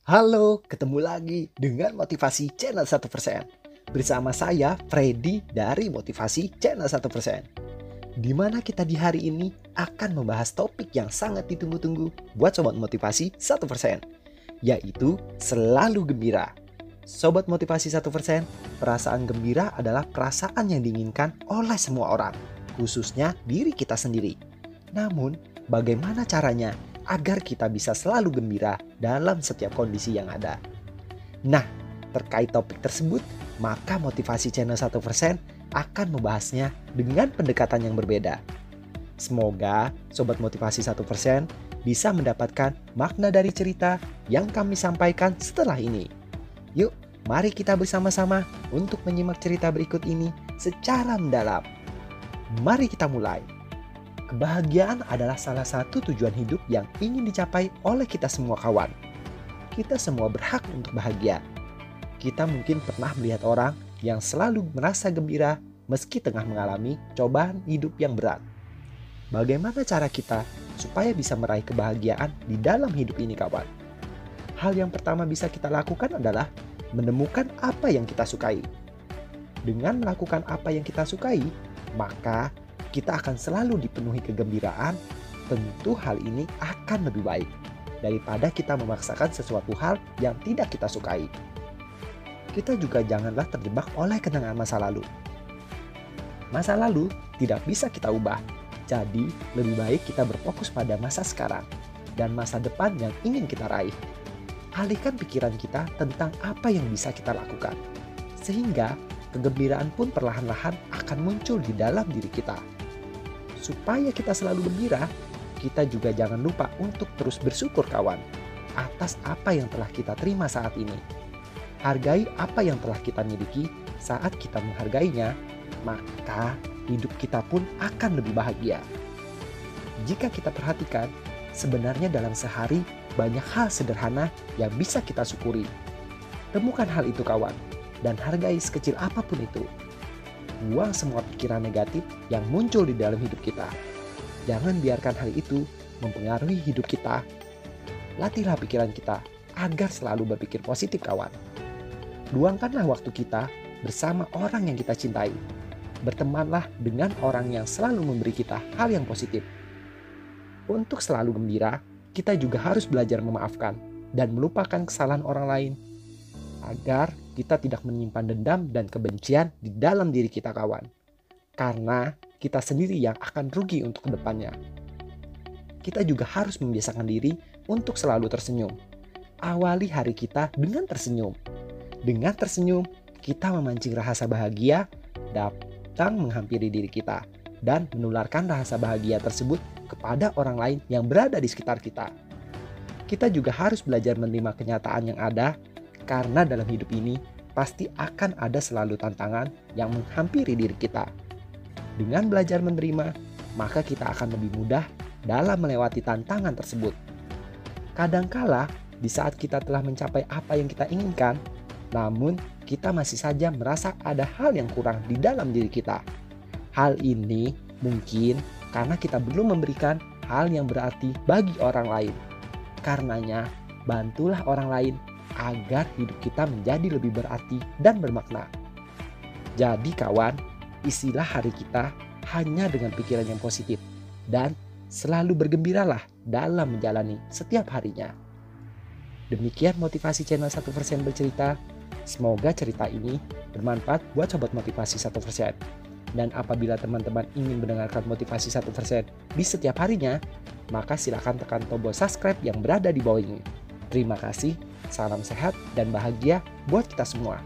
Halo, ketemu lagi dengan Motivasi Channel 1%. Bersama saya, Freddy dari Motivasi Channel 1%. Di mana kita di hari ini akan membahas topik yang sangat ditunggu-tunggu buat Sobat Motivasi 1%, yaitu selalu gembira. Sobat Motivasi 1%, perasaan gembira adalah perasaan yang diinginkan oleh semua orang, khususnya diri kita sendiri. Namun, bagaimana caranya agar kita bisa selalu gembira dalam setiap kondisi yang ada? Nah, terkait topik tersebut, maka Motivasi Channel 1% akan membahasnya dengan pendekatan yang berbeda. Semoga Sobat Motivasi 1% bisa mendapatkan makna dari cerita yang kami sampaikan setelah ini. Yuk, mari kita bersama-sama untuk menyimak cerita berikut ini secara mendalam. Mari kita mulai. Kebahagiaan adalah salah satu tujuan hidup yang ingin dicapai oleh kita semua kawan. Kita semua berhak untuk bahagia. Kita mungkin pernah melihat orang yang selalu merasa gembira meski tengah mengalami cobaan hidup yang berat. Bagaimana cara kita supaya bisa meraih kebahagiaan di dalam hidup ini kawan? Hal yang pertama bisa kita lakukan adalah menemukan apa yang kita sukai. Dengan melakukan apa yang kita sukai, maka kita akan selalu dipenuhi kegembiraan. Tentu hal ini akan lebih baik daripada kita memaksakan sesuatu hal yang tidak kita sukai. Kita juga janganlah terjebak oleh kenangan masa lalu. Masa lalu tidak bisa kita ubah, jadi lebih baik kita berfokus pada masa sekarang dan masa depan yang ingin kita raih. Alihkan pikiran kita tentang apa yang bisa kita lakukan, sehingga kegembiraan pun perlahan-lahan akan muncul di dalam diri kita. Supaya kita selalu gembira, kita juga jangan lupa untuk terus bersyukur kawan atas apa yang telah kita terima saat ini. Hargai apa yang telah kita miliki. Saat kita menghargainya, maka hidup kita pun akan lebih bahagia. Jika kita perhatikan, sebenarnya dalam sehari banyak hal sederhana yang bisa kita syukuri. Temukan hal itu kawan, dan hargai sekecil apapun itu. Buang semua pikiran negatif yang muncul di dalam hidup kita. Jangan biarkan hal itu mempengaruhi hidup kita. Latihlah pikiran kita agar selalu berpikir positif kawan. Luangkanlah waktu kita bersama orang yang kita cintai. Bertemanlah dengan orang yang selalu memberi kita hal yang positif. Untuk selalu gembira, kita juga harus belajar memaafkan dan melupakan kesalahan orang lain, agar kita tidak menyimpan dendam dan kebencian di dalam diri kita kawan. Karena kita sendiri yang akan rugi untuk kedepannya. Kita juga harus membiasakan diri untuk selalu tersenyum. Awali hari kita dengan tersenyum. Dengan tersenyum, kita memancing rasa bahagia datang menghampiri diri kita dan menularkan rasa bahagia tersebut kepada orang lain yang berada di sekitar kita. Kita juga harus belajar menerima kenyataan yang ada, karena dalam hidup ini pasti akan ada selalu tantangan yang menghampiri diri kita. Dengan belajar menerima, maka kita akan lebih mudah dalam melewati tantangan tersebut. Kadangkala di saat kita telah mencapai apa yang kita inginkan, namun kita masih saja merasa ada hal yang kurang di dalam diri kita. Hal ini mungkin karena kita belum memberikan hal yang berarti bagi orang lain. Karenanya, bantulah orang lain agar hidup kita menjadi lebih berarti dan bermakna. Jadi kawan, isilah hari kita hanya dengan pikiran yang positif dan selalu bergembiralah dalam menjalani setiap harinya. Demikian Motivasi Channel 1% bercerita. Semoga cerita ini bermanfaat buat Sobat Motivasi 1%. Dan apabila teman-teman ingin mendengarkan Motivasi 1% di setiap harinya, maka silakan tekan tombol subscribe yang berada di bawah ini. Terima kasih, salam sehat dan bahagia buat kita semua.